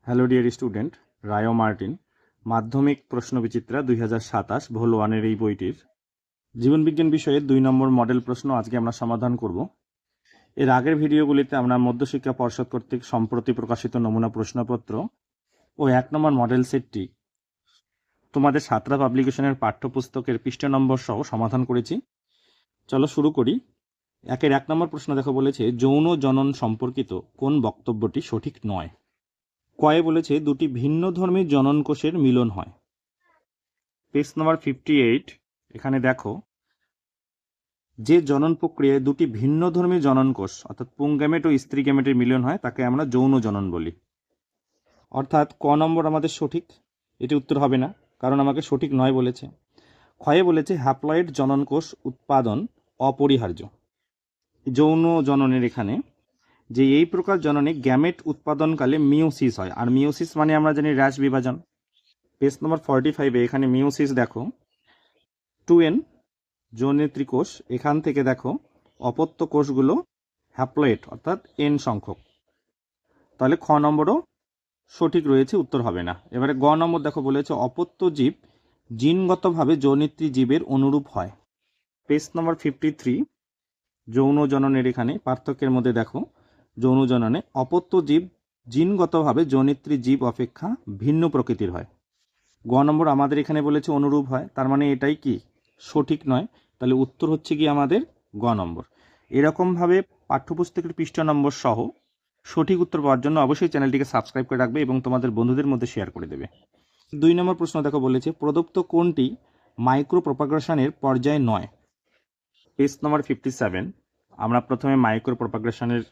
Hello dear student, রায় Martin মাধ্যমিক প্রশ্নবিচিত্রা 2027 ভোল 1-এর এই বইটির জীবনবিজ্ঞান বিষয়ে 2 নম্বর মডেল প্রশ্ন আজকে আমরা সমাধান করব। এর আগের ভিডিওগুলিতে আমরা মধ্যশিক্ষা পর্ষদ কর্তৃক সম্প্রতি প্রকাশিত নমুনা প্রশ্নপত্র ও 1 নম্বর মডেল সেটটি তোমাদের সাঁতরা পাবলিকেশনের পাঠ্যপুস্তকের পৃষ্ঠা নম্বর সহ সমাধান করেছি। চলো শুরু করি। 1 নম্বর প্রশ্ন দেখো, বলেছে যৌন জনন সম্পর্কিত কোন বক্তব্যটি সঠিক নয়। কয়ে বলেছে দুটি ভিন্ন ধর্মের জনন কোষের মিলন হয়। পেজ নাম্বার 58 এখানে দেখো, যে জনন প্রক্রিয়ায় দুটি ভিন্ন ধর্মী জনন কোষ অর্থাৎ পুংগ্যামেট ও স্ত্রী গ্যামেটের মিলন হয় তাকে আমরা যৌন জনন বলি। অর্থাৎ ক নম্বর আমাদের সঠিক, এটি উত্তর হবে না, কারণ আমাকে সঠিক নয় বলেছে। ক্ষয়ে বলেছে হ্যাপ্লয়েড জনন কোষ উৎপাদন অপরিহার্য। যৌন জননের এখানে যে এই প্রকার জননে গ্যামেট উৎপাদনকালে মিওসিস হয়, আর মিওসিস মানে আমরা জানি হ্রাস বিভাজন। পেজ নম্বর 45 এখানে মিওসিস দেখো 2n যৌনেত্রী কোষ, এখান থেকে দেখো অপত্য কোষগুলো হ্যাপ্লয়েড অর্থাৎ n সংখ্যক, তাহলে খ নম্বরও সঠিক রয়েছে, উত্তর হবে না। এবারে গ নম্বর দেখো, বলেছে অপত্য জীব জিনগতভাবে যৌনেত্রী জীবের অনুরূপ হয়। পেজ নম্বর 53 যৌন জননের এখানে পার্থক্যের মধ্যে দেখো, যৌন জননে অপত্য জীব জিনগতভাবে যৌনেত্রী জীব অপেক্ষা ভিন্ন প্রকৃতির হয়। গ নম্বর আমাদের এখানে বলেছে অনুরূপ হয়, তার মানে এটাই কি সঠিক নয়, তাহলে উত্তর হচ্ছে কি আমাদের গ নম্বর। এরকমভাবে পাঠ্যপুস্তকের পৃষ্ঠা নম্বর সহ সঠিক উত্তর পাওয়ার জন্য অবশ্যই চ্যানেলটিকে সাবস্ক্রাইব করে রাখবে এবং তোমাদের বন্ধুদের মধ্যে শেয়ার করে দেবে। 2 নম্বর প্রশ্ন দেখো, বলেছে প্রদত্ত কোনটি মাইক্রো প্রপাগ্রেশনের পর্যায় নয়। পেজ নম্বর 57 আমরা প্রথমে মাইক্রো প্রপাগ্রেশনের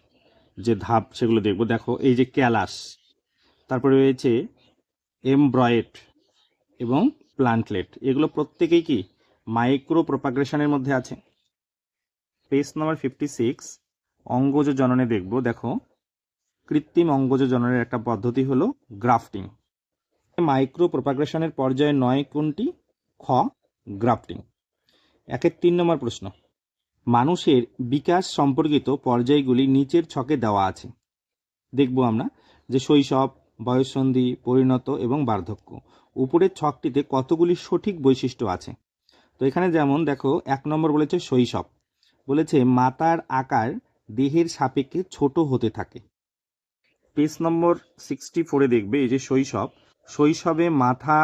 যে ধাপ সেগুলো দেখব। দেখো এই যে ক্যালাস, তারপরে রয়েছে এমব্রয়েড এবং প্লান্টলেট, এগুলো প্রত্যেকেই কি মাইক্রো প্রপাগ্রেশনের মধ্যে আছে। পেজ নাম্বার 56 অঙ্গজ জননে দেখব। দেখো কৃত্রিম অঙ্গজ জননের একটা পদ্ধতি হলো গ্রাফটিং। মাইক্রো প্রপাগ্রেশনের পর্যায়ে নয় কোনটি? খ গ্রাফটিং। 3 নম্বর প্রশ্ন, মানুষের বিকাশ সম্পর্কিত পর্যায়গুলি নিচের ছকে দেওয়া আছে। দেখব আমরা যে শৈশব, বয়ঃসন্ধি, পরিণত এবং বার্ধক্য। উপরের ছকটিতে কতগুলি সঠিক বৈশিষ্ট্য আছে। তো এখানে যেমন দেখো 1 নম্বর বলেছে শৈশব, বলেছে মাথার আকার দেহের সাপেক্ষে ছোট হতে থাকে। পেজ নম্বর 64 দেখবে এই যে শৈশবে মাথা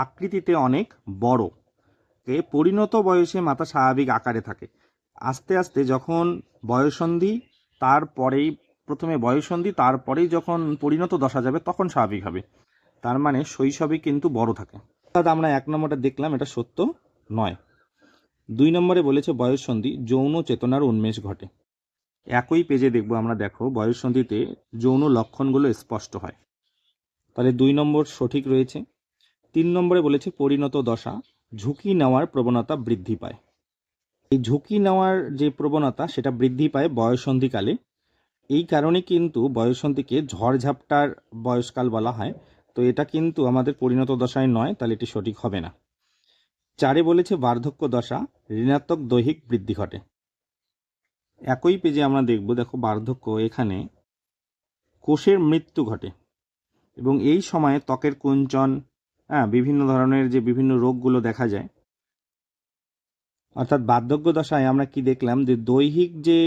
আকৃতিতে অনেক বড়, পরিণত বয়সে মাথা স্বাভাবিক আকারে থাকে। আস্তে আস্তে যখন বয়ঃসন্ধি, তারপরেই প্রথমে বয়ঃসন্ধি, তারপরেই যখন পরিণত দশা যাবে তখন স্বাভাবিক হবে। তার মানে শৈশবে কিন্তু বড় থাকে। অর্থাৎ আমরা 1 নম্বরটা দেখলাম, এটা সত্য নয়। 2 নম্বরে বলেছে বয়ঃসন্ধি যৌন চেতনার উন্মেষ ঘটে। একই পেজে দেখব আমরা, দেখো বয়ঃসন্ধিতে যৌন লক্ষণগুলো স্পষ্ট হয়, তাহলে 2 নম্বর সঠিক রয়েছে। 3 নম্বরে বলেছে পরিণত দশা ঝুঁকি নেওয়ার প্রবণতা বৃদ্ধি পায়। এই ঝুঁকি নেওয়ার যে প্রবণতা সেটা বৃদ্ধি পায় বয়ঃসন্ধিকালে। এই কারণে কিন্তু বয়ঃসন্ধিকে ঝড়ঝাপটার বয়সকাল বলা হয়। তো এটা কিন্তু আমাদের পরিণত দশায় নয়, তাহলে এটি সঠিক হবে না। 4 বলেছে বার্ধক্য দশা ঋণাত্মক দৈহিক বৃদ্ধি ঘটে। একই পেজে আমরা দেখব, দেখো বার্ধক্য, এখানে কোষের মৃত্যু ঘটে এবং এই সময়ে ত্বকের কুঞ্চন, বিভিন্ন ধরনের যে বিভিন্ন রোগগুলো দেখা যায়। অর্থাৎ বার্ধক্য দশায় আমরা কি দেখলাম, যে দৈহিক যে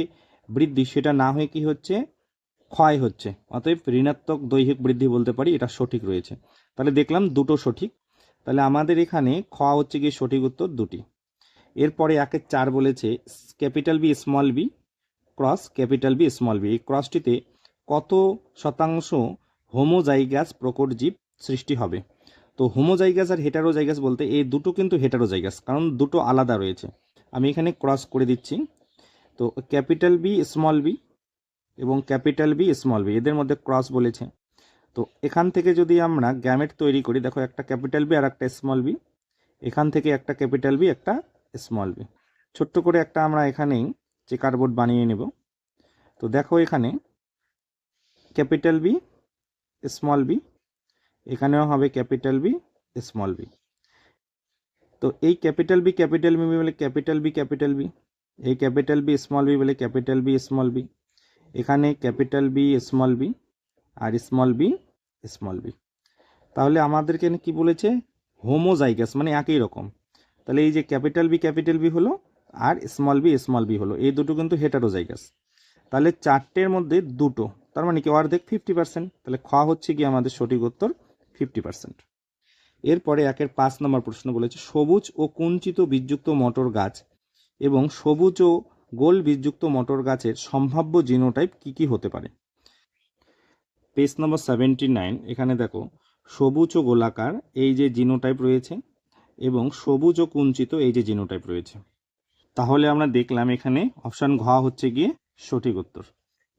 বৃদ্ধি সেটা না হয়ে কি হচ্ছে, ক্ষয় হচ্ছে। অতএব ঋণাত্মক দৈহিক বৃদ্ধি বলতে পারি, এটা সঠিক রয়েছে। তাহলে দেখলাম দুটো সঠিক, তাহলে আমাদের এখানে খ হচ্ছে কি সঠিক উত্তর 2টি। এরপরে 1-4 বলেছে capital B small B cross capital B small B, এই ক্রসটিতে কত শতাংশ হোমোজাইগাস প্রকট জীব সৃষ্টি হবে। তো হোমোজাইগাস আর হেটারোজাইগাস বলতে এই দুটো কিন্তু হেটারোজাইগাস, কারণ দুটো আলাদা রয়েছে। আমি এখানে ক্রস করে দিচ্ছি। তো ক্যাপিটাল বি স্মল বি এবং ক্যাপিটাল বি স্মল বি, এদের মধ্যে ক্রস বলেছে। তো এখান থেকে যদি আমরা গ্যামেট তৈরি করি, দেখো একটা ক্যাপিটাল বি আর একটা স্মল বি, এখান থেকে একটা ক্যাপিটাল বি একটা স্মল বি, ছোট্ট করে একটা আমরা এখানেই চেকার বোর্ড বানিয়ে নেব। তো দেখো এখানে ক্যাপিটাল বি স্মল বি, এখানেও হবে ক্যাপিটাল বি স্মল বি। তো এই ক্যাপিটাল বি বলে ক্যাপিটাল বি, এই ক্যাপিটাল বি স্মল বি বলে ক্যাপিটাল বি স্মল বি, এখানে ক্যাপিটাল বি স্মল বি আর স্মল বি স্মল বি। তাহলে আমাদেরকে কি বলেছে, হোমোজাইগাস মানে একই রকম। তাহলে এই যে ক্যাপিটাল বি হলো আর স্মল বি হলো, এই দুটো কিন্তু হেটারোজাইগাস। তাহলে চারটের মধ্যে দুটো, তার মানে কি অর্ধেক 50%। তাহলে খ হচ্ছে কি আমাদের সঠিক উত্তর 50%। এরপরে 5 নম্বর প্রশ্ন বলেছে সবুজ ও কুঞ্চিত বীজযুক্ত মটর গাছ এবং সবুজ ও গোল বীজযুক্ত মটর গাছের সম্ভাব্য জিনোটাইপ কি কি হতে পারে। পেজ নম্বর 79, এখানে দেখো সবুজ ও গোলাকার এই যে জিনোটাইপ রয়েছে এবং সবুজ ও কুঞ্চিত এই যে জিনোটাইপ রয়েছে। তাহলে আমরা দেখলাম এখানে অপশান ঘ হচ্ছে গিয়ে সঠিক উত্তর।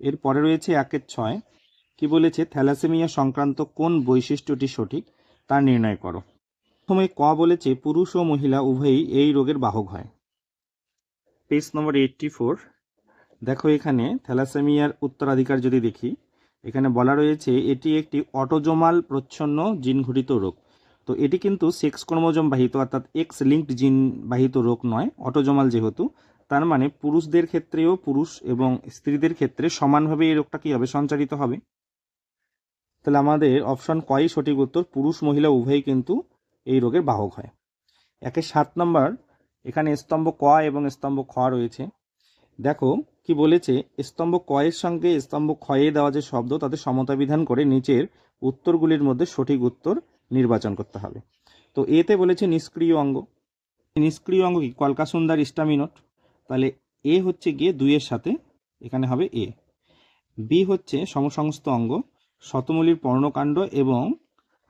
এরপরে রয়েছে 6 কি বলেছে, থ্যালাসেমিয়া সংক্রান্ত কোন বৈশিষ্ট্যটি সঠিক তা নির্ণয় করো। প্রথমে ক বলেছে পুরুষ ও মহিলা উভয়ই এই রোগের বাহক হয়। পেজ নম্বর 84, দেখো এখানে থ্যালাসেমিয়ার উত্তরাধিকার যদি দেখি, এখানে বলা রয়েছে এটি একটি অটোজোমাল প্রচ্ছন্ন জিনঘটিত রোগ। তো এটি কিন্তু সেক্স ক্রোমোজোম বাহিত অর্থাৎ এক্স লিঙ্কড জিন বাহিত রোগ নয়, অটোজোমাল যেহেতু, তার মানে পুরুষদের ক্ষেত্রেও পুরুষ এবং স্ত্রীদের ক্ষেত্রে সমানভাবে এই রোগটা কি হবে, সঞ্চারিত হবে। তাহলে আমাদের অপশন কই সঠিক উত্তর, পুরুষ মহিলা উভয়ই কিন্তু এই রোগের বাহক হয়। 7 নম্বর, এখানে স্তম্ভ ক এবং স্তম্ভ খ রয়েছে। দেখো কি বলেছে, স্তম্ভ ক এর সঙ্গে স্তম্ভ ক্ষয়ে দেওয়া যে শব্দ তাদের সমতা বিধান করে নিচের উত্তরগুলির মধ্যে সঠিক উত্তর নির্বাচন করতে হবে। তো এতে বলেছে নিষ্ক্রিয় অঙ্গ। নিষ্ক্রিয় অঙ্গ কি, কলকাসুন্দর স্টামিনোট। তাহলে এ হচ্ছে গিয়ে 2 এর সাথে, এখানে হবে এ। বি হচ্ছে সমসংস্থ অঙ্গ, শতমূলীর পর্ণকাণ্ড এবং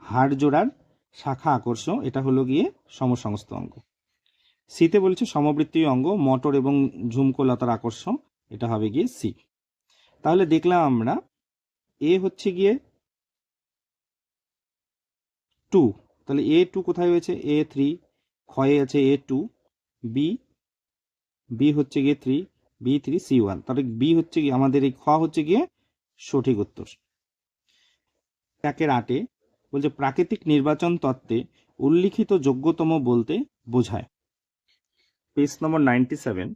হাড় জোড়ার শাখা আকর্ষ, এটা হলো গিয়ে সমসংস্থ অঙ্গ। সিতে বলেছে সমবৃত্তীয় অঙ্গ, মটর এবং ঝুমকোলতার আকর্ষ, এটা হবে গিয়ে সি। তাহলে দেখলাম আমরা এ হচ্ছে গিয়ে 2, তাহলে A2 কোথায় হয়েছে, A3, ক্ষয়ে আছে A2, বি হচ্ছে গিয়ে 3, B3, C1, তাহলে বি হচ্ছে গিয়ে আমাদের এই খ হচ্ছে গিয়ে সঠিক উত্তর। 8 বলছে প্রাকৃতিক নির্বাচন তত্ত্বে উল্লিখিত যোগ্যতম বলতে বোঝায়। পেজ নম্বর 97,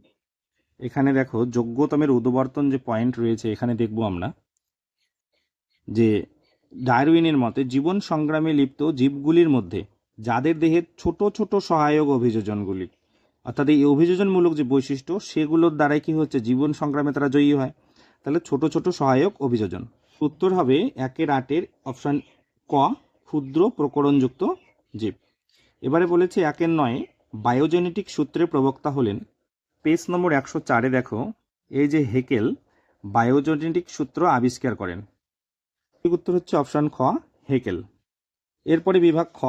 এখানে দেখো যোগ্যতমের উদ্বর্তন যে পয়েন্ট রয়েছে, এখানে দেখব আমরা যে ডারউইনের মতে জীবন সংগ্রামে লিপ্ত জীবগুলির মধ্যে যাদের দেহে ছোট ছোট সহায়ক অভিযোজনগুলি, অর্থাৎ এই অভিযোজনমূলক যে বৈশিষ্ট্য সেগুলোর দ্বারাই কি হচ্ছে, জীবন সংগ্রামে তারা জয়ী হয়। তাহলে ছোট ছোট সহায়ক অভিযোজন। উত্তর হবে 8 অপশান ক, ক্ষুদ্র প্রকরণযুক্ত জীব। এবারে বলেছে 9 বায়োজেনেটিক সূত্রের প্রবক্তা হলেন। পেজ নম্বর 104 দেখো এই যে হেকেল বায়োজেনেটিক সূত্র আবিষ্কার করেন। উত্তর হচ্ছে অপশান খ, হেকেল। এরপরে বিভাগ খ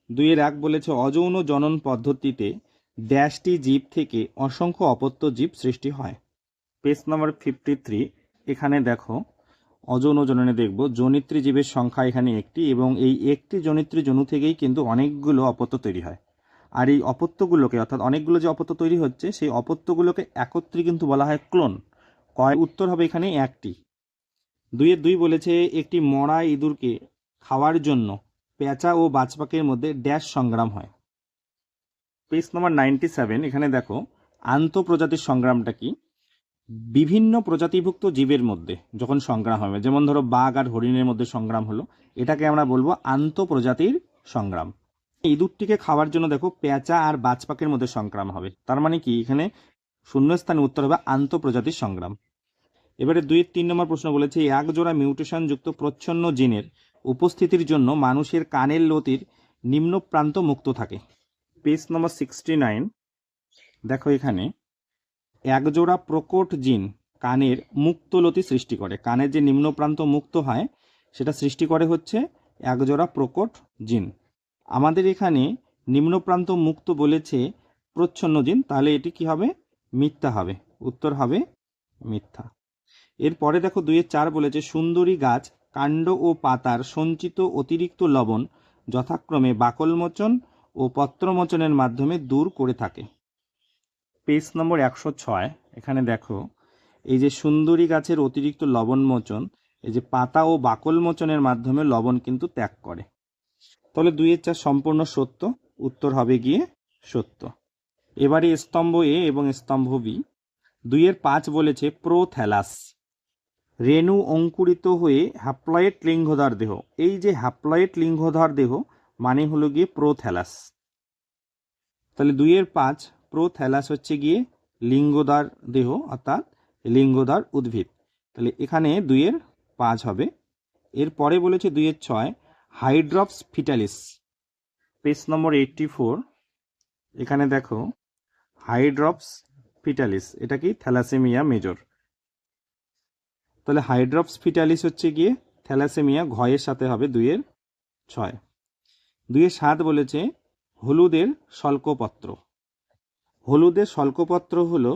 2-1 বলেছে অযৌন জনন পদ্ধতিতে ড্যাশটি জীব থেকে অসংখ্য অপত্য জীব সৃষ্টি হয়। পেজ নম্বর 53, এখানে দেখো অযৌন জননে দেখব জনিত্রী জীবের সংখ্যা এখানে একটি, এবং এই একটি জনিত্রী জনু থেকেই কিন্তু অনেকগুলো অপত্য তৈরি হয়। আর এই অপত্যগুলোকে, অর্থাৎ অনেকগুলো যে অপত্য তৈরি হচ্ছে সেই অপত্যগুলোকে একত্রে কিন্তু বলা হয় ক্লোন। উত্তর হবে এখানে 1টি। 2-2 বলেছে একটি মরা ইঁদুরকে খাওয়ার জন্য পেঁচা ও বাজপাখির মধ্যে ড্যাশ সংগ্রাম হয়। পেজ নম্বর 97, এখানে দেখো আন্তঃপ্রজাতির সংগ্রামটা কি, বিভিন্ন প্রজাতিভুক্ত জীবের মধ্যে যখন সংগ্রাম হবে, যেমন ধরো বাঘ আর হরিণের মধ্যে সংগ্রাম হলো, এটাকে আমরা বলবো আন্তঃপ্রজাতির সংগ্রাম। ইঁদুরটিকে খাওয়ার জন্য দেখো পেঁচা আর বাজপাখির মধ্যে সংগ্রাম হবে, তার মানে কি এখানে শূন্যস্থানে উত্তর হবে আন্তঃপ্রজাতির সংগ্রাম। এবারে 2-3 নম্বর প্রশ্ন বলেছে এক জোড়া মিউটেশন যুক্ত প্রচ্ছন্ন জিনের উপস্থিতির জন্য মানুষের কানের লতির নিম্ন প্রান্ত মুক্ত থাকে। পেজ নম্বর 69, দেখো এখানে একজোড়া প্রকট জিন কানের মুক্তলতি সৃষ্টি করে, কানের যে নিম্ন প্রান্ত মুক্ত হয় সেটা সৃষ্টি করে হচ্ছে একজোড়া প্রকট জিন। আমাদের এখানে নিম্ন প্রান্ত মুক্ত বলেছে প্রচ্ছন্ন জিন, তাহলে এটি কি হবে, মিথ্যা হবে, উত্তর হবে মিথ্যা। এরপরে দেখো 2-4 বলেছে সুন্দরী গাছ কাণ্ড ও পাতার সঞ্চিত অতিরিক্ত লবণ যথাক্রমে বাকলমোচন ও পত্রমোচনের মাধ্যমে দূর করে থাকে। পেজ নম্বর 106, এখানে দেখো এই যে সুন্দরী গাছের অতিরিক্ত লবণ মোচন, এই যে পাতা ও বাকল মোচনের মাধ্যমে লবণ কিন্তু ত্যাগ করে। তাহলে 2-4 সম্পূর্ণ সত্য, উত্তর হবে গিয়ে সত্য। এবারে স্তম্ভ এ এবং স্তম্ভ বি। 2-5 বলেছে প্রোথ্যালাস রেণু অঙ্কুরিত হয়ে হ্যাপ্লয়েড লিঙ্গধর দেহ। এই যে হ্যাপ্লয়েড লিঙ্গধর দেহ মানে হলো গিয়ে প্রোথ্যালাস। তাহলে 2-5 প্রোথ্যালাস হচ্ছে গিয়ে লিঙ্গধর দেহ অর্থাৎ লিঙ্গধর উদ্ভিদ। তাহলে এখানে 2-5 হবে। এরপরে বলেছে 2-6 হাইড্রপস ফিটালিস। পেজ নম্বর 84 এখানে দেখো হাইড্রপস ফিটালিস, এটা কি থ্যালাসেমিয়া মেজর। তাহলে হাইড্রপস ফিটালিস হচ্ছে গিয়ে থ্যালাসেমিয়া, ঘয়ের সাথে হবে 2-6। 2-7 বলেছে হলুদের শল্কপত্র। হলুদের শল্কপত্র হলো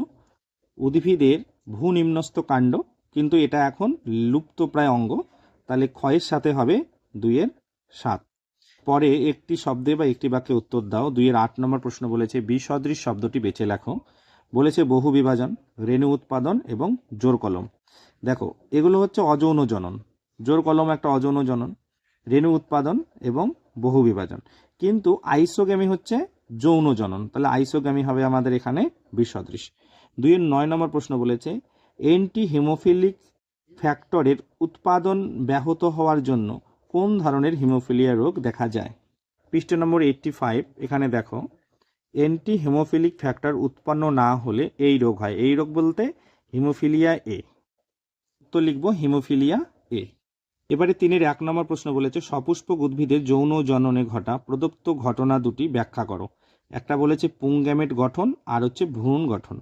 উদ্ভিদের ভূনিম্নস্থ কাণ্ড, কিন্তু এটা এখন লুপ্ত প্রায় অঙ্গ। তাহলে ক্ষয়ের সাথে হবে 2-7। পরে একটি শব্দে বা একটি বাক্যে উত্তর দাও। 2-8 নম্বর প্রশ্ন বলেছে বিসদৃশ শব্দটি বেছে লেখো। বলেছে বহু বিভাজন, রেণু উৎপাদন এবং জোর কলম। দেখো এগুলো হচ্ছে অযৌন জনন। জোর কলম একটা অযৌন জনন, রেণু উৎপাদন এবং বহু বিভাজন। কিন্তু আইসোগ্যামি হচ্ছে যৌন জনন, তাহলে আইসোগ্যামি হবে আমাদের এখানে বিসদৃশ। 2-9 নম্বর প্রশ্ন বলেছে অ্যান্টি হিমোফিলিক ফ্যাক্টরের উৎপাদন ব্যাহত হওয়ার জন্য কোন ধরনের হিমোফিলিয়া রোগ দেখা যায়। পৃষ্ঠ নম্বর 85 এখানে দেখো অ্যান্টি হিমোফিলিক ফ্যাক্টর উৎপন্ন না হলে এই রোগ হয়। এই রোগ বলতে হিমোফিলিয়া এ, তো লিখবো হিমোফিলিয়া এ। এবারে 3-1 নম্বর প্রশ্ন বলেছে সপুষ্পক উদ্ভিদের যৌন জননে ঘটা প্রদত্ত ঘটনা দুটি ব্যাখ্যা করো। একটা বলেছে পুংগ্যামেট গঠন আর হচ্ছে ভ্রূণ গঠন।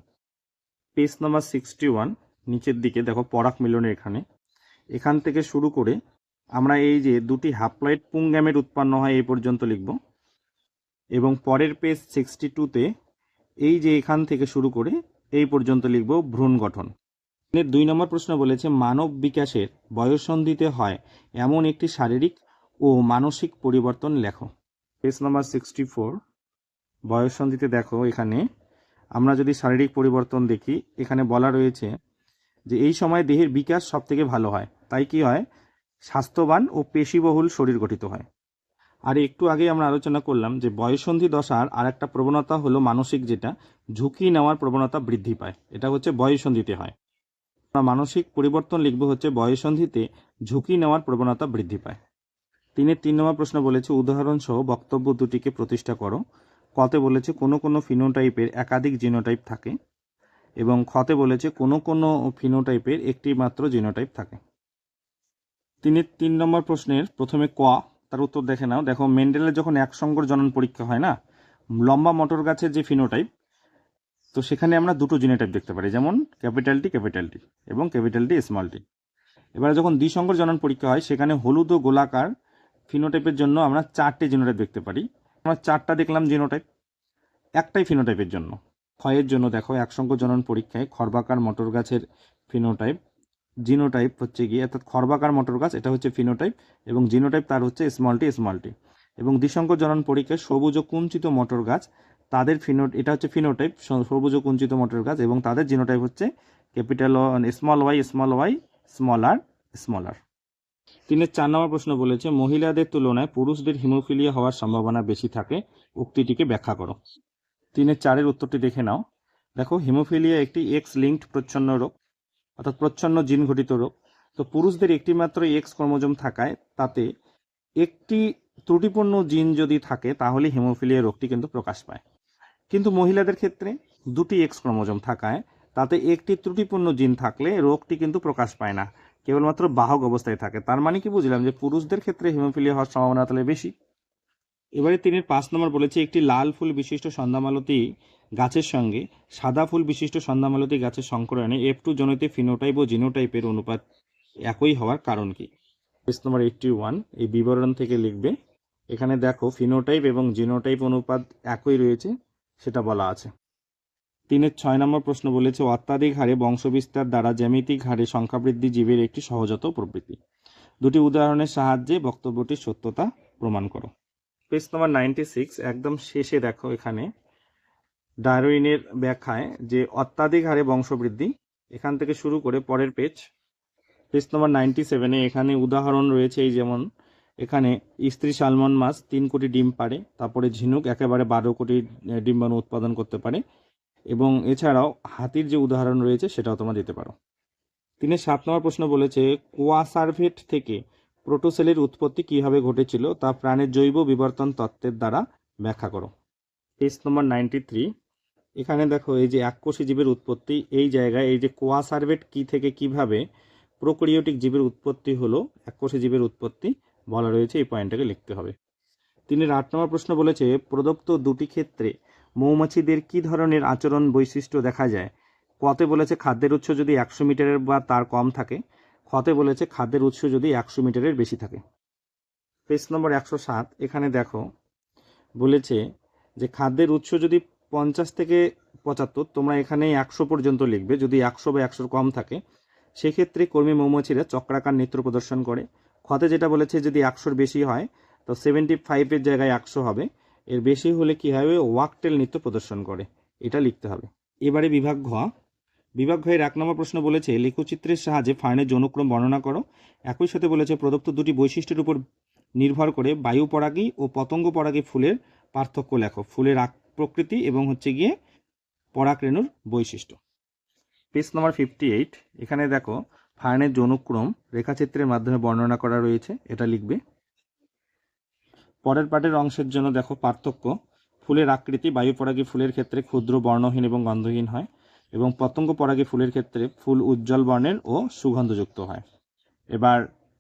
পেজ নাম্বার 61 নিচের দিকে দেখো পরাগ মিলনের এখান থেকে শুরু করে আমরা এই যে দুটি হ্যাপ্লয়েড পুংগ্যামেট উৎপন্ন হয় এই পর্যন্ত লিখব, এবং পরের পেজ 62-তে এই যে এখান থেকে শুরু করে এই পর্যন্ত লিখব ভ্রূণ গঠন। 2 নম্বর প্রশ্ন বলেছে মানব বিকাশের বয়ঃসন্ধিতে হয় এমন একটি শারীরিক ও মানসিক পরিবর্তন লেখো। পেজ নাম্বার 64 বয়ঃসন্ধিতে দেখো এখানে আমরা যদি শারীরিক পরিবর্তন দেখি, এখানে বলা রয়েছে যে এই সময় দেহের বিকাশ সব থেকে ভালো হয়। তাই কি হয়, স্বাস্থ্যবান ও পেশিবহুল শরীর গঠিত হয়। আর একটু আগে আমরা আলোচনা করলাম যে বয়ঃসন্ধি দশার আর একটা প্রবণতা হলো মানসিক, যেটা ঝুঁকি নেওয়ার প্রবণতা বৃদ্ধি পায়, এটা হচ্ছে বয়ঃসন্ধিতে হয়। আমরা মানসিক পরিবর্তন লিখব হচ্ছে বয়ঃসন্ধিতে ঝুঁকি নেওয়ার প্রবণতা বৃদ্ধি পায়। 3 নম্বর প্রশ্ন বলেছে উদাহরণ সহ বক্তব্য দুটিকে প্রতিষ্ঠা করো। কতে বলেছে কোনো কোনো ফিনোটাইপের একাধিক জিনোটাইপ থাকে, এবং খতে বলেছে কোনো কোনো ফিনোটাইপের একটি মাত্র জিনোটাইপ থাকে। 3 নম্বর প্রশ্নের প্রথমে ক, তার উত্তর দেখে নাও। দেখো মেন্ডেলের যখন একসঙ্গর জনন পরীক্ষা হয় না, লম্বা মটর গাছের যে ফিনোটাইপ, তো সেখানে আমরা দুটো জিনোটাইপ দেখতে পারি, যেমন ক্যাপিটাল টি এবং ক্যাপিটাল টি স্মল টি। এবারে যখন দ্বিসঙ্গর জনন পরীক্ষা হয় সেখানে হলুদ ও গোলাকার ফিনোটাইপের জন্য আমরা 4টে জিনোটাইপ দেখতে পারি। আমরা 4টা দেখলাম জিনোটাইপ একটাই ফিনোটাইপের জন্য। ক্ষয়ের জন্য দেখো একসঙ্গ জনন পরীক্ষায় খর্বাকার মটর গাছের ফিনোটাইপ, জিনোটাইপ হচ্ছে গিয়ে অর্থাৎ খর্বাকার মটর গাছ, এটা হচ্ছে ফিনোটাইপ, এবং জিনোটাইপ তার হচ্ছে স্মল টি। এবং দ্বিসঙ্গ জনন পরীক্ষায় সবুজ ও কুঞ্চিত মটর গাছ, তাদের এটা হচ্ছে ফিনোটাইপ সবুজ ও কুঞ্চিত মটর গাছ, এবং তাদের জিনোটাইপ হচ্ছে ক্যাপিটাল স্মল ওয়াই স্মল আর। 4 নম্বর প্রশ্ন বলেছে মহিলাদের তুলনায় পুরুষদের হিমোফিলিয়া হওয়ার সম্ভাবনা বেশি থাকে, উক্তিটিকে ব্যাখ্যা করো। 4-এর উত্তরটি দেখে নাও। দেখো হিমোফিলিয়া একটি এক্স লিঙ্কড প্রচ্ছন্ন রোগ, অর্থাৎ প্রচ্ছন্ন জিন ঘটিত রোগ। তো পুরুষদের একটি মাত্র এক্স ক্রোমোজোম থাকায় তাতে একটি ত্রুটিপূর্ণ জিন যদি থাকে তাহলে হিমোফিলিয়া রোগটি কিন্তু প্রকাশ পায়। কিন্তু মহিলাদের ক্ষেত্রে দুটি এক্স ক্রোমোজোম থাকায় তাতে একটি ত্রুটিপূর্ণ জিন থাকলে রোগটি কিন্তু প্রকাশ পায় না, কেবলমাত্র বাহক অবস্থায় থাকে। তার মানে কি বুঝলাম যে পুরুষদের ক্ষেত্রে হিমোফিলিয়া হওয়ার সম্ভাবনা তাহলে বেশি। এবারে 5 নম্বর বলেছে একটি লাল ফুল বিশিষ্ট সন্ধ্যামালতী গাছের সঙ্গে সাদা ফুল বিশিষ্ট সন্ধ্যামালতী গাছের সংকরণে F2 জনিত ফিনোটাইপ ও জিনোটাইপের অনুপাত একই হওয়ার কারণ কি। পেজ নম্বর 81 এই বিবরণ থেকে লিখবে। এখানে দেখো ফিনোটাইপ এবং জিনোটাইপ অনুপাত একই রয়েছে সেটা বলা আছে। 6 নম্বর প্রশ্ন বলেছে অত্যাধিক হারে বংশবিস্তার দ্বারা জ্যামিতিক হারে সংখ্যা বৃদ্ধি জীবের একটি সহজাত প্রবৃত্তি। দুটি উদাহরণের সাহায্যে বক্তব্যটির সত্যতা প্রমাণ করো। পেজ নম্বর 96 একদম শেষে দেখো এখানে ডারউইনের ব্যাখ্যায় যে অত্যাধিক হারে বংশবৃদ্ধি, এখান থেকে শুরু করে পরের পেজ নম্বর 97-এ এখানে উদাহরণ রয়েছে। এই যেমন এখানে স্ত্রী সালমন মাছ 3 কোটি ডিম পারে, তারপরে ঝিনুক একেবারে 12 কোটি ডিম্বাণু উৎপাদন করতে পারে, এবং এছাড়াও হাতির যে উদাহরণ রয়েছে সেটাও তোমরা দিতে পারো। 7 নম্বর প্রশ্ন বলেছে কোয়াসার্ভেট থেকে প্রোটোসেলের উৎপত্তি কিভাবে ঘটেছিল তা প্রাণের জৈব বিবর্তন তত্ত্বের দ্বারা ব্যাখ্যা করো। পেজ নম্বর 93। এখানে দেখো এই যে এককোষী জীবের উৎপত্তি, এই জায়গায় এই যে কোয়াসার্ভেট কি থেকে কিভাবে প্রোক্যারিওটিক জীবের উৎপত্তি হলো, এককোষী জীবের উৎপত্তি বলা রয়েছে, এই পয়েন্টটাকে লিখতে হবে। 8 নম্বর প্রশ্ন বলেছে প্রদত্ত দুটি ক্ষেত্রে মৌমাছিদের কি ধরনের আচরণ বৈশিষ্ট্য দেখা যায়। কতে বলেছে খাদ্যের উৎস যদি 100 মিটারের বা তার কম থাকে, খতে বলেছে খাদ্যের উৎস যদি 100 মিটারের বেশি থাকে। পেজ নম্বর 107। এখানে দেখো বলেছে যে খাদ্যের উৎস যদি 50 থেকে 75, তোমরা এখানে 100 পর্যন্ত লিখবে। যদি 100 বা 100 কম থাকে সেক্ষেত্রে কর্মী মৌমাছিরা চক্রাকার নৃত্য প্রদর্শন করে। খতে যেটা বলেছে যদি 100-র বেশি হয় তো 75-এর জায়গায় 100 হবে, এর বেশি হলে কি হবে ওয়াকটেল নৃত্য প্রদর্শন করে, এটা লিখতে হবে। এবারে বিভাগ ঘ। বিভাগ ঘয়ের 1 নম্বর প্রশ্ন বলেছে লেখচিত্রের সাহায্যে ফার্নের যৌনক্রম বর্ণনা করো। একই সাথে বলেছে প্রদত্ত দুটি বৈশিষ্ট্যের উপর নির্ভর করে বায়ু পরাগী ও পতঙ্গ পরাগী ফুলের পার্থক্য লেখো। ফুলের প্রকৃতি এবং পরাগরেণুর বৈশিষ্ট্য। পেজ নম্বর 58। এখানে দেখো ফার্নের যৌনক্রম রেখাচিত্রের মাধ্যমে বর্ণনা করা রয়েছে, এটা লিখবে। পরের পাটের অংশের জন্য দেখো পার্থক্য। ফুলের আকৃতি বায়ু পরাগী ফুলের ক্ষেত্রে ক্ষুদ্র, বর্ণহীন এবং গন্ধহীন হয়, এবং পতঙ্গ পরাগী ফুলের ক্ষেত্রে ফুল উজ্জ্বল বর্ণের ও সুগন্ধযুক্ত হয়। এবার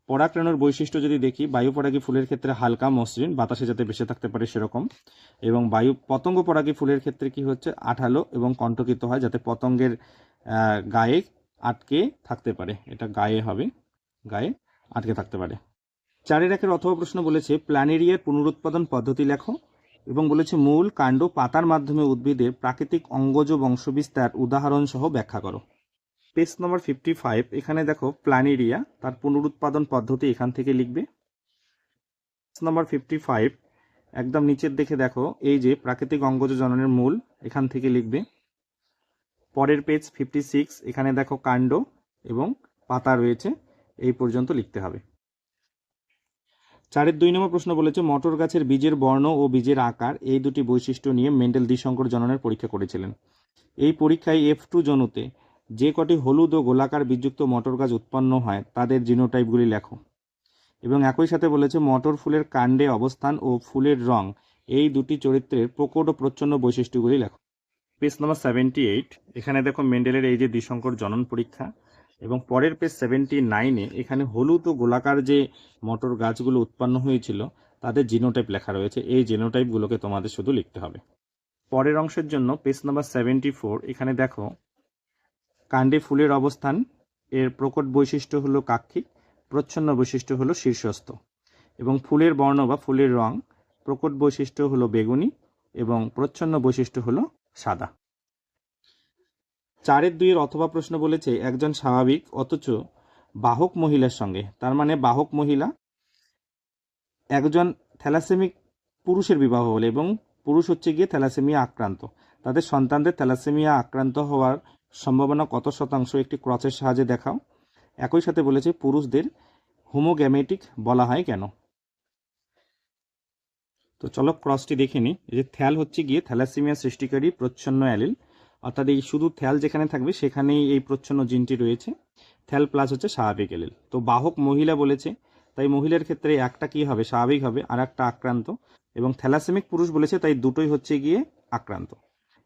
পরাগরেণুর বৈশিষ্ট্য যদি দেখি, বায়ু পরাগী ফুলের ক্ষেত্রে হালকা, মসৃণ, বাতাসে যাতে ভেসে থাকতে পারে সেরকম, এবং পতঙ্গ পরাগী ফুলের ক্ষেত্রে কি হচ্ছে আঠালো এবং কণ্টকিত হয় যাতে পতঙ্গের গায়ে আটকে থাকতে পারে, এটা গায়ে হবে, গায়ে আটকে থাকতে পারে। 4-এর অথবা প্রশ্ন বলেছে প্ল্যানেরিয়ার পুনরুৎপাদন পদ্ধতি লেখো, এবং বলেছে মূল, কাণ্ড, পাতার মাধ্যমে উদ্ভিদের প্রাকৃতিক অঙ্গজ বংশবিস্তার উদাহরণ সহ ব্যাখ্যা করো। পেজ নম্বর 55। এখানে দেখো প্ল্যানেরিয়া, তার পুনরুৎপাদন পদ্ধতি এখান থেকে লিখবে। পেজ নম্বর 55 একদম নিচের দিকে দেখো এই যে প্রাকৃতিক অঙ্গজ জননের মূল, এখান থেকে লিখবে। পরের পেজ 56, এখানে দেখো কাণ্ড এবং পাতা রয়েছে, এই পর্যন্ত লিখতে হবে। 4-এর 2 নম্বর প্রশ্ন বলেছে মটর গাছের বীজের বর্ণ ও বীজের আকার, এই দুটি বৈশিষ্ট্য নিয়ে মেন্ডেল দ্বিসংকর জননের পরীক্ষা করেছিলেন। এই পরীক্ষায় F2 জনুতে যে কটি হলুদ ও গোলাকার বীজযুক্ত মটর গাছ উৎপন্ন হয় তাদের জিনোটাইপগুলি লেখো, এবং একই সাথে বলেছে মটর ফুলের কাণ্ডে অবস্থান ও ফুলের রং, এই দুটি চরিত্রের প্রকট ও প্রচ্ছন্ন বৈশিষ্ট্যগুলি লেখো। পেজ নম্বর 78। এখানে দেখো মেন্ডেলের এই যে দ্বিসংকর জনন পরীক্ষা, এবং পরের পেজ 79-এ এখানে হলুদ ও গোলাকার যে মটর গাছগুলো উৎপন্ন হয়েছিল তাদের জিনোটাইপ লেখা রয়েছে, এই জিনোটাইপগুলোকে তোমাদের শুধু লিখতে হবে। পরের অংশের জন্য পেজ নাম্বার 74, এখানে দেখো কাণ্ডে ফুলের অবস্থান, এর প্রকট বৈশিষ্ট্য হলো কাক্ষিক, প্রচ্ছন্ন বৈশিষ্ট্য হলো শীর্ষস্থ, এবং ফুলের বর্ণ বা ফুলের রং, প্রকট বৈশিষ্ট্য হলো বেগুনি এবং প্রচ্ছন্ন বৈশিষ্ট্য হলো সাদা। 4-এর 2 অথবা প্রশ্ন বলেছে একজন স্বাভাবিক অথচ বাহক মহিলার সঙ্গে, তার মানে বাহক মহিলা একজন থ্যালাসেমিক পুরুষের বিবাহ হলে, এবং পুরুষ হচ্ছে গিয়ে থ্যালাসেমিয়া আক্রান্ত, তাদের সন্তানদের থ্যালাসেমিয়া আক্রান্ত হওয়ার সম্ভাবনা কত শতাংশ একটি ক্রসের সাহায্যে দেখাও। একই সাথে বলেছে পুরুষদের হোমোগ্যামেটিক বলা হয় কেন। তো চলো ক্রসটি দেখে নিই। এই যে থ্যাল হচ্ছে গিয়ে থ্যালাসেমিয়া সৃষ্টিকারী প্রচ্ছন্ন অ্যালিল, অর্থাৎ এই শুধু থ্যাল যেখানে থাকবে সেখানেই এই প্রচ্ছন্ন জিনটি রয়েছে। থ্যাল প্লাস হচ্ছে স্বাভাবিক অ্যালিল। তো বাহক মহিলা বলেছে, তাই মহিলার ক্ষেত্রে একটা কি হবে স্বাভাবিক হবে আর একটা আক্রান্ত, এবং থ্যালাসেমিক পুরুষ বলেছে তাই দুটোই হচ্ছে গিয়ে আক্রান্ত।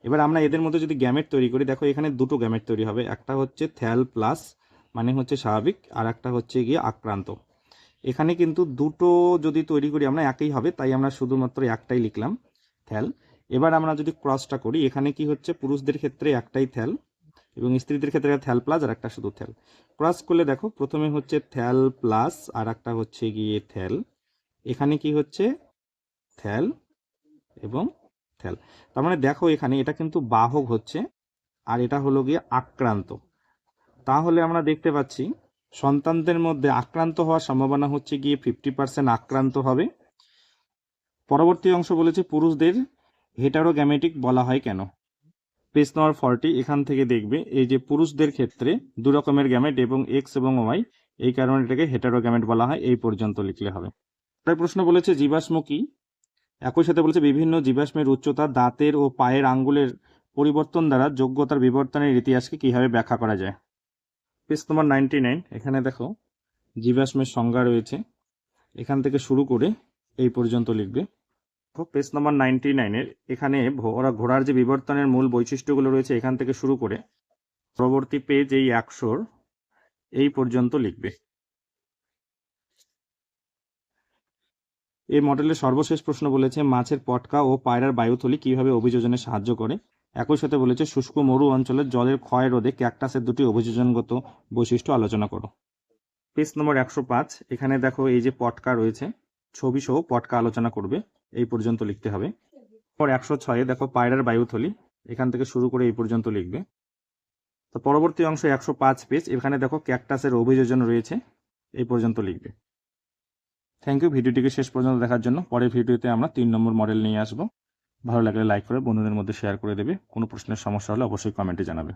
এবার আমরা এদের মধ্যে যদি গ্যামেট তৈরি করি, দেখো এখানে দুটো গ্যামেট তৈরি হবে, একটা হচ্ছে থ্যাল প্লাস মানে হচ্ছে স্বাভাবিক, আর একটা হচ্ছে গিয়ে আক্রান্ত। এখানে কিন্তু দুটো যদি তৈরি করি আমরা একই হবে, তাই আমরা শুধুমাত্র একটাই লিখলাম থ্যাল। এবার আমরা যদি ক্রসটা করি, এখানে কি হচ্ছে পুরুষদের ক্ষেত্রে একটাই থ্যাল এবং স্ত্রীদের ক্ষেত্রে থ্যাল প্লাস আর একটা শুধু থ্যাল। ক্রস করলে দেখো প্রথমে হচ্ছে থ্যাল প্লাস আর একটা হচ্ছে গিয়ে থ্যাল, এখানে কি হচ্ছে থ্যাল এবং থ্যাল। তার মানে দেখো এখানে এটা কিন্তু বাহক হচ্ছে আর এটা হলো গিয়ে আক্রান্ত। তাহলে আমরা দেখতে পাচ্ছি সন্তানদের মধ্যে আক্রান্ত হওয়ার সম্ভাবনা হচ্ছে গিয়ে 50% আক্রান্ত হবে। পরবর্তী অংশ বলেছে পুরুষদের হেটারোগ্যামেটিক বলা হয় কেন। পেজ নম্বর 40, এখান থেকে দেখবে এই যে পুরুষদের ক্ষেত্রে দু রকমের গ্যামেট এবং এক্স এবং ওয়াই, এই কারণে এটাকে হেটারোগ্যামেট বলা হয়, এই পর্যন্ত লিখলে হবে। তাই প্রশ্ন বলেছে জীবাশ্ম কি। একই সাথে বলেছে বিভিন্ন জীবাশ্মের উচ্চতা, দাঁতের ও পায়ের আঙ্গুলের পরিবর্তন দ্বারা যোগ্যতার বিবর্তনের ইতিহাসকে কিভাবে ব্যাখ্যা করা যায়। পেজ নম্বর 99, এখানে দেখো জীবাশ্মের সংজ্ঞা রয়েছে, এখান থেকে শুরু করে এই পর্যন্ত লিখবে। পেজ নম্বর 99-এর এখানে ঘোড়ার যে বিবর্তনের মূল বৈশিষ্ট্যগুলো রয়েছে এখান থেকে শুরু করে পরবর্তী পেজ এই 100 এই পর্যন্ত লিখবে। এই মডেলের সর্বশেষ প্রশ্ন বলেছে মাছের পটকা ও পায়রার বায়ুথলি কিভাবে অভিযোজনে সাহায্য করে। একই সাথে বলেছে শুষ্ক মরু অঞ্চলের জলের ক্ষয় রোধে ক্যাকটাসের দুটি অভিযোজনগত বৈশিষ্ট্য আলোচনা করো। পেজ নম্বর 105, এখানে দেখো এই যে পটকা রয়েছে, ছবি সহ পটকা আলোচনা করবে, এই পর্যন্ত লিখতে হবে। পর 106 দেখো পায়রার বায়ুথলি, এখান থেকে শুরু করে এই পর্যন্ত লিখবে। তো পরবর্তী অংশ 105 পেজ, এখানে দেখো ক্যাকটাসের অভিযোজন রয়েছে, এই পর্যন্ত লিখবে। থ্যাংক ইউ ভিডিওটিকে শেষ পর্যন্ত দেখার জন্য। পরের ভিডিওতে আমরা 3 নম্বর মডেল নিয়ে আসবো। ভালো লাগলে লাইক করে বন্ধুদের মধ্যে শেয়ার করে দেবে। কোনো প্রশ্নের সমস্যা হলে অবশ্যই কমেন্টে জানাবে।